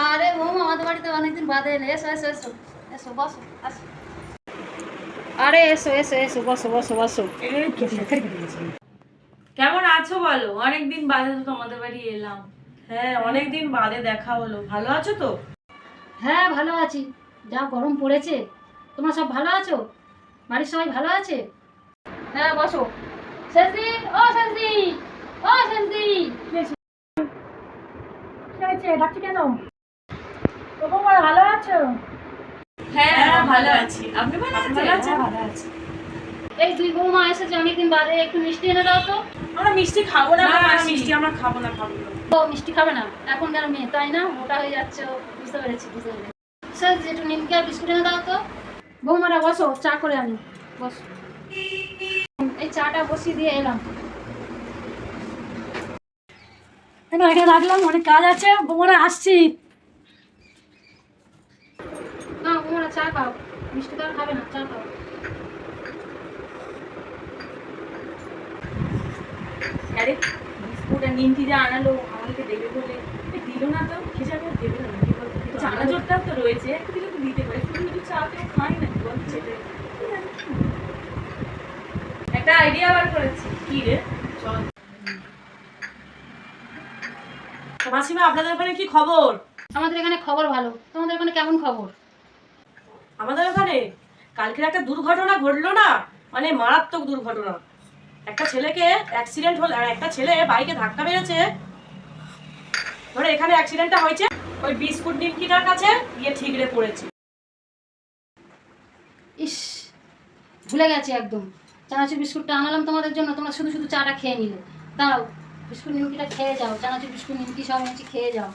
আরে বৌমা আমাদের বাড়িতে অনেকদিন বাদে এলে, এসো এসো এসো এসো বসো আসো। আরে এসো এসো এসো বসো বসো বসো। কেমন আছো বলো? অনেকদিন বাদে তো তোমাদের বাড়ি এলাম। হ্যাঁ, অনেকদিন বাদে দেখা হলো। ভালো আছো তো? হ্যাঁ ভালো আছি। যা গরম পড়েছে। তোমরা সব ভালো আছো? বাড়ির সবাই ভালো আছে? হ্যাঁ বসো। শেষদি, ও শেষদি, ও শেষদি। ডাকছি কেন? তোমরা ভালো আছো? হ্যাঁ ভালো আছি। আপনি ভালো আছেন? ভালো আছি। এই দুই বৌমা এসেছে অনেকদিন বাদে, একটু মিষ্টি এনে দাও তো। আমরা মিষ্টি খাবো না, না, বাবা, মাসি। মিষ্টি আমরা খাবো না। ও মিষ্টি খাবে না? এখন কেন মেয়ে তাই না, মোটা হয়ে যাচ্ছে ও। বুঝতে পেরেছি বুঝতে পেরেছি। স্যার একটু নিমকি আর বিস্কুট এনে দাও তো। বৌমারা বসো, চা করে আনি। বস। এই চাটা বসিয়ে দিয়ে এলাম। এখানে রাখলাম, অনেক কাজ আছে। বৌমারা আসছি। না বৌমারা চা খাও, মিষ্টি তো আর খাবে না, চা খাও। আরে বিস্কুট আর নিমকি যা আনালো আমাকে দেবে বলে দিল না, তো হিসাবে দেবে না কি বলতো? চানাচুরটা তো রয়েছে, একটু দিলে তো দিতে পারে। শুধু শুধু চা কেউ খাই না বলছে। একটা আইডিয়া বার করেছি। কি রে? চল। মাসিমা, আপনাদের ওখানে কি খবর? আমাদের এখানে খবর ভালো, তোমাদের ওখানে কেমন খবর? আমাদের ওখানে কালকের একটা দুর্ঘটনা ঘটলো না, মানে মারাত্মক দুর্ঘটনা। একটা ছেলেকে অ্যাক্সিডেন্ট হলো, আর একটা ছেলে বাইকে ধাক্কা মেরেছে। ধরে এখানে অ্যাক্সিডেন্টটা হয়েছে ওই বিস্কুট নিমকিটার কাছে গিয়ে ঠিকরে পড়েছে। ইস, ভুলে গেছি একদম। চানাচুর বিস্কুটটা আনালাম তোমাদের জন্য, তোমরা শুধু শুধু চাটা খেয়ে নিলে। দাঁড়াও, বিস্কুট নিমকিটা খেয়ে যাও, চানাচুর বিস্কুট নিমকি সব এনেছি, খেয়ে যাও।